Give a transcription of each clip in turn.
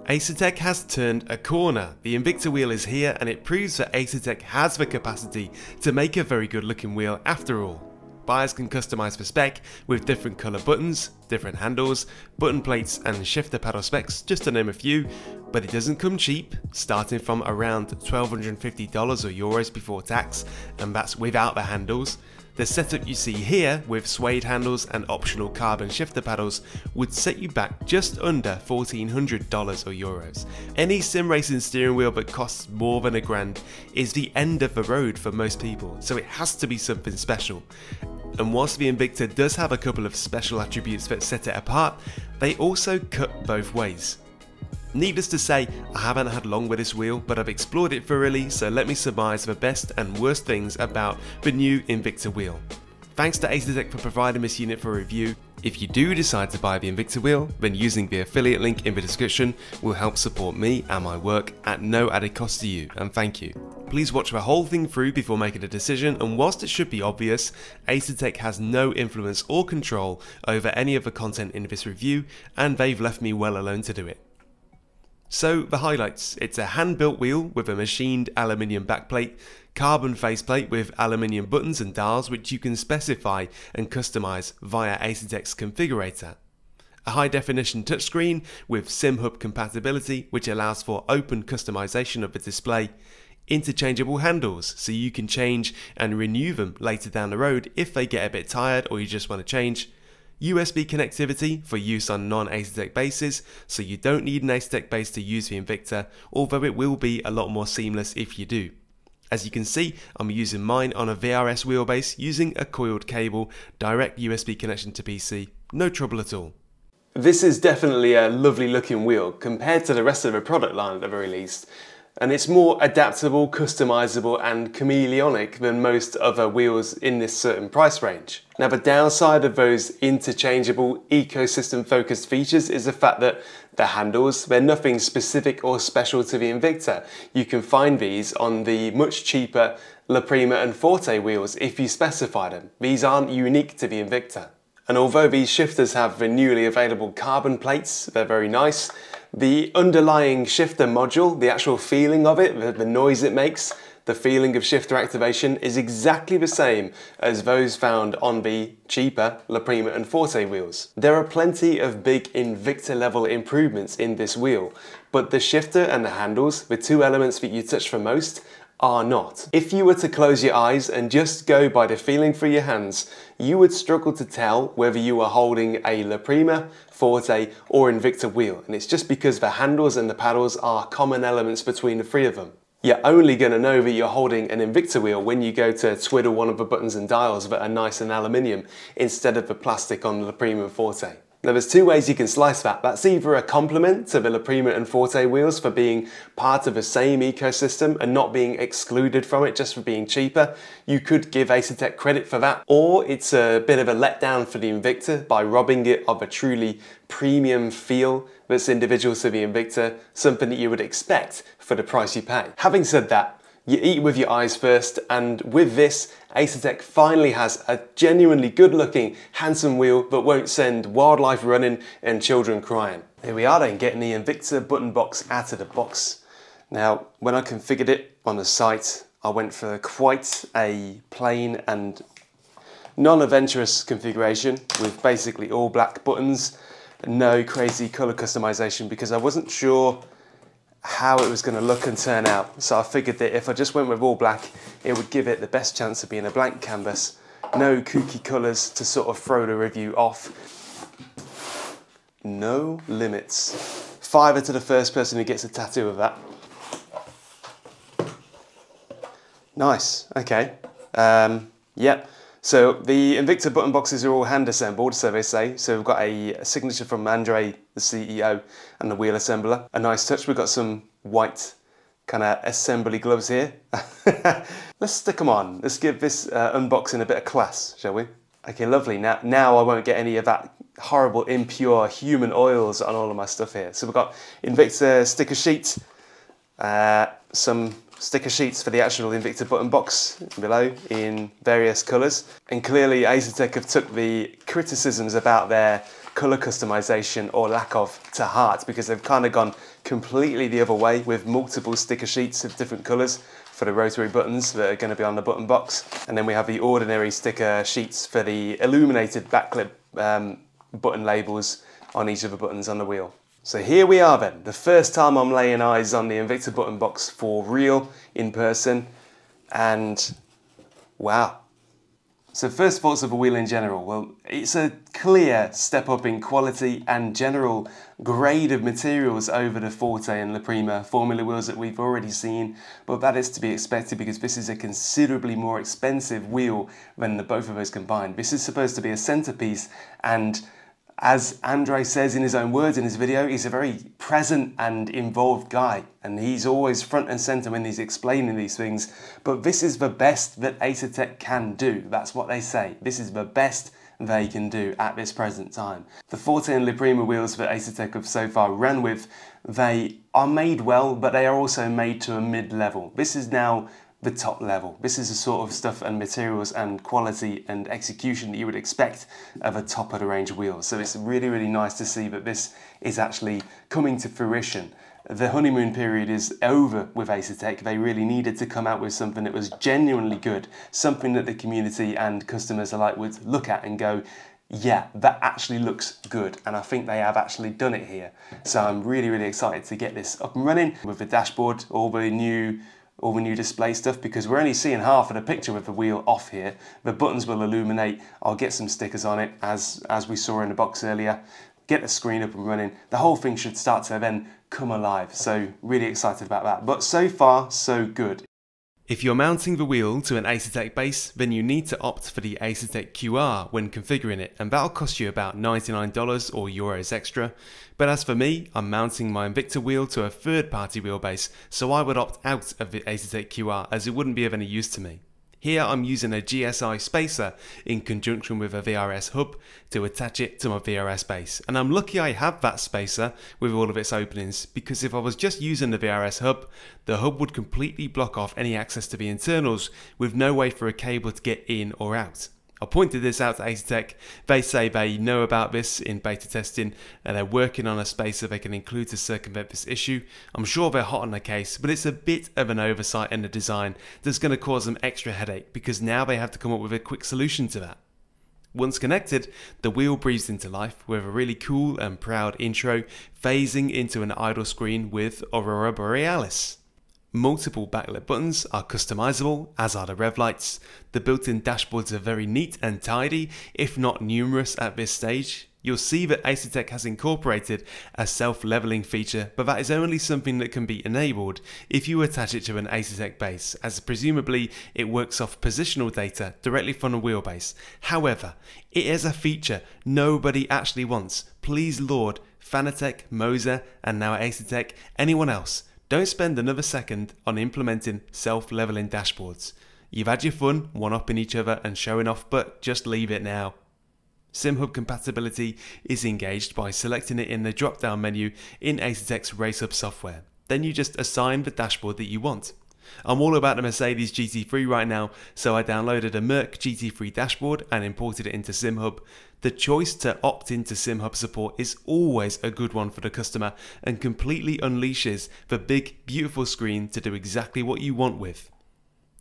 Asetek has turned a corner. The Invicta wheel is here and it proves that Asetek has the capacity to make a very good looking wheel after all. Buyers can customise the spec with different colour buttons, different handles, button plates and shifter paddle specs, just to name a few, but it doesn't come cheap, starting from around $1,250 or euros before tax, and that's without the handles. The setup you see here with suede handles and optional carbon shifter paddles would set you back just under $1,400 or euros. Any sim racing steering wheel that costs more than $1,000 is the end of the road for most people, so it has to be something special. And whilst the Invicta does have a couple of special attributes that set it apart, they also cut both ways. Needless to say, I haven't had long with this wheel, but I've explored it thoroughly, so let me surmise the best and worst things about the new Invicta wheel. Thanks to Asetek for providing this unit for review. If you do decide to buy the Invicta wheel, then using the affiliate link in the description will help support me and my work at no added cost to you, and thank you. Please watch the whole thing through before making a decision, and whilst it should be obvious, Asetek has no influence or control over any of the content in this review, and they've left me well alone to do it. So the highlights: it's a hand-built wheel with a machined aluminium backplate, carbon faceplate with aluminium buttons and dials which you can specify and customize via Asetek's configurator. A high-definition touchscreen with SimHub compatibility which allows for open customization of the display. Interchangeable handles so you can change and renew them later down the road if they get a bit tired or you just want to change. USB connectivity for use on non-Asetek bases, so you don't need an Asetek base to use the Invicta, although it will be a lot more seamless if you do. As you can see, I'm using mine on a VRS wheelbase using a coiled cable, direct USB connection to PC, no trouble at all. This is definitely a lovely looking wheel compared to the rest of the product line at the very least. And it's more adaptable, customizable and chameleonic than most other wheels in this certain price range. Now the downside of those interchangeable ecosystem focused features is the fact that the handles, they're nothing specific or special to the Invicta. You can find these on the much cheaper La Prima and Forte wheels if you specify them. These aren't unique to the Invicta. And although these shifters have the newly available carbon plates, they're very nice, the underlying shifter module, the actual feeling of it, the noise it makes, the feeling of shifter activation is exactly the same as those found on the cheaper La Prima and Forte wheels. There are plenty of big Invicta level improvements in this wheel, but the shifter and the handles, the two elements that you touch for most, are not. If you were to close your eyes and just go by the feeling through your hands, you would struggle to tell whether you are holding a La Prima, Forte or Invicta wheel, and it's just because the handles and the paddles are common elements between the three of them. You're only going to know that you're holding an Invicta wheel when you go to twiddle one of the buttons and dials that are nice and aluminium instead of the plastic on the La Prima and Forte. Now there's two ways you can slice that. That's either a compliment to the La Prima and Forte wheels for being part of the same ecosystem and not being excluded from it just for being cheaper. You could give Asetek credit for that. Or it's a bit of a letdown for the Invicta by robbing it of a truly premium feel that's individual to the Invicta, something that you would expect for the price you pay. Having said that, you eat with your eyes first, and with this, Asetek finally has a genuinely good looking, handsome wheel that won't send wildlife running and children crying. Here we are then, getting the Invicta button box out of the box. Now, when I configured it on the site, I went for quite a plain and non-adventurous configuration with basically all black buttons, no crazy colour customization because I wasn't sure how it was going to look and turn out. So I figured that if I just went with all black, it would give it the best chance of being a blank canvas. No kooky colours to sort of throw the review off. No limits. Fiver to the first person who gets a tattoo of that. Nice, okay. Yep. So the Invicta button boxes are all hand assembled, so they say. So we've got a signature from Andre, the CEO, and the wheel assembler. A nice touch. We've got some white kind of assembly gloves here. Let's stick them on. Let's give this unboxing a bit of class, shall we? Okay, lovely. Now I won't get any of that horrible, impure human oils on all of my stuff here. So we've got Invicta sticker sheet, some sticker sheets for the actual Invicta button box below in various colours. And clearly Asetek have took the criticisms about their colour customization or lack of to heart, because they've kind of gone completely the other way with multiple sticker sheets of different colours for the rotary buttons that are going to be on the button box. And then we have the ordinary sticker sheets for the illuminated backlit button labels on each of the buttons on the wheel. So here we are then, the first time I'm laying eyes on the Invicta button box for real in person, and wow. So first thoughts of the wheel in general. Well, it's a clear step up in quality and general grade of materials over the Forte and La Prima formula wheels that we've already seen, but that is to be expected because this is a considerably more expensive wheel than the both of those combined. This is supposed to be a centerpiece, and as Andre says in his own words in his video, he's a very present and involved guy, and he's always front and center when he's explaining these things. But this is the best that Asetek can do. That's what they say. This is the best they can do at this present time. The Forte and La Prima wheels that Asetek have so far ran with, they are made well, but they are also made to a mid-level. This is now the top level. This is the sort of stuff and materials and quality and execution that you would expect of a top of the range wheel. So it's really, really nice to see that this is actually coming to fruition. The honeymoon period is over with Asetek. They really needed to come out with something that was genuinely good, something that the community and customers alike would look at and go, yeah, that actually looks good. And I think they have actually done it here. So I'm really, really excited to get this up and running with the dashboard, all the new display stuff, because we're only seeing half of the picture with the wheel off here. The buttons will illuminate. I'll get some stickers on it as we saw in the box earlier. Get the screen up and running. The whole thing should start to then come alive. So really excited about that. But so far, so good. If you're mounting the wheel to an Asetek base, then you need to opt for the Asetek QR when configuring it, and that'll cost you about $99 or euros extra. But as for me, I'm mounting my Invicta wheel to a third-party wheelbase, so I would opt out of the Asetek QR as it wouldn't be of any use to me. Here I'm using a GSI spacer in conjunction with a VRS hub to attach it to my VRS base, and I'm lucky I have that spacer with all of its openings, because if I was just using the VRS hub, the hub would completely block off any access to the internals with no way for a cable to get in or out. I pointed this out to Asetek. They say they know about this in beta testing and they're working on a spacer they can include to circumvent this issue. I'm sure they're hot on the case, but it's a bit of an oversight in the design that's going to cause them extra headache, because now they have to come up with a quick solution to that. Once connected, the wheel breathes into life with a really cool and proud intro phasing into an idle screen with Aurora Borealis. Multiple backlit buttons are customizable, as are the rev lights. The built-in dashboards are very neat and tidy, if not numerous at this stage. You'll see that Asetek has incorporated a self-leveling feature, but that is only something that can be enabled if you attach it to an Asetek base, as presumably it works off positional data directly from the wheelbase. However, it is a feature nobody actually wants. Please Lord, Fanatec, Moser, and now Asetek, anyone else, don't spend another second on implementing self-leveling dashboards. You've had your fun one-upping each other and showing off, but just leave it now. SimHub compatibility is engaged by selecting it in the drop-down menu in Asetek's RaceHub software. Then you just assign the dashboard that you want. I'm all about the Mercedes GT3 right now, so I downloaded a Merc GT3 dashboard and imported it into SimHub. The choice to opt into SimHub support is always a good one for the customer and completely unleashes the big, beautiful screen to do exactly what you want with.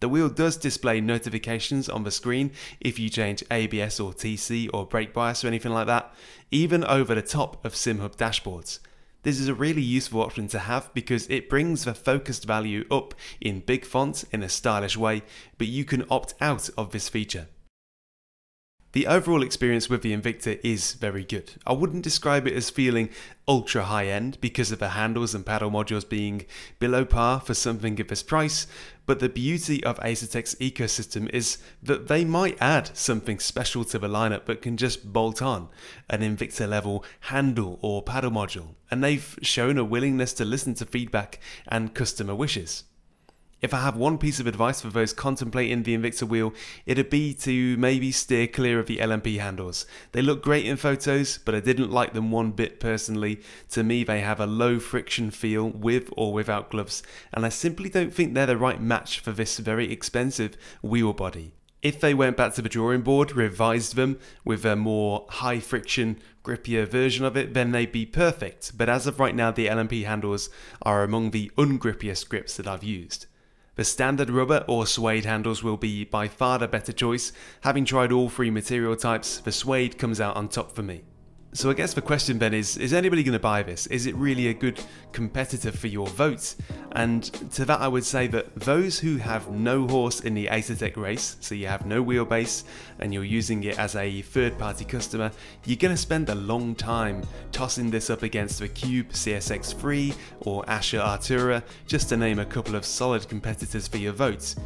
The wheel does display notifications on the screen if you change ABS or TC or brake bias or anything like that, even over the top of SimHub dashboards. This is a really useful option to have because it brings the focused value up in big font in a stylish way, but you can opt out of this feature. The overall experience with the Invicta is very good. I wouldn't describe it as feeling ultra high end because of the handles and paddle modules being below par for something of this price, but the beauty of Asetek's ecosystem is that they might add something special to the lineup that can just bolt on an Invicta level handle or paddle module, and they've shown a willingness to listen to feedback and customer wishes. If I have one piece of advice for those contemplating the Invicta wheel, it'd be to maybe steer clear of the LMP handles. They look great in photos, but I didn't like them one bit personally. To me, they have a low friction feel with or without gloves, and I simply don't think they're the right match for this very expensive wheel body. If they went back to the drawing board, revised them with a more high friction grippier version of it, then they'd be perfect, but as of right now the LMP handles are among the ungrippiest grips that I've used. The standard rubber or suede handles will be by far the better choice. Having tried all three material types, the suede comes out on top for me. So I guess the question then is anybody going to buy this? Is it really a good competitor for your vote? And to that I would say that those who have no horse in the Asetek race, so you have no wheelbase and you're using it as a third party customer, you're going to spend a long time tossing this up against the Cube CSX3 or Asher Artura, just to name a couple of solid competitors for your vote.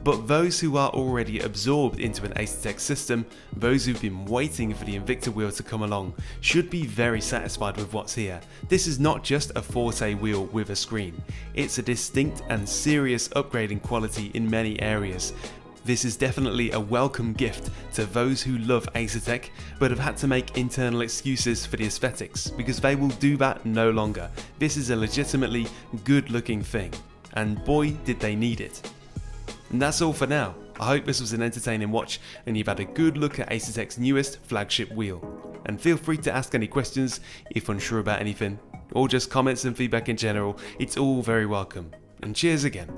But those who are already absorbed into an Asetek system, those who've been waiting for the Invicta wheel to come along, should be very satisfied with what's here. This is not just a Forte wheel with a screen, it's a distinct and serious upgrade in quality in many areas. This is definitely a welcome gift to those who love Asetek but have had to make internal excuses for the aesthetics, because they will do that no longer. This is a legitimately good looking thing, and boy did they need it. And that's all for now. I hope this was an entertaining watch and you've had a good look at Asetek's newest flagship wheel. And feel free to ask any questions if unsure about anything, or just comments and feedback in general. It's all very welcome. And cheers again.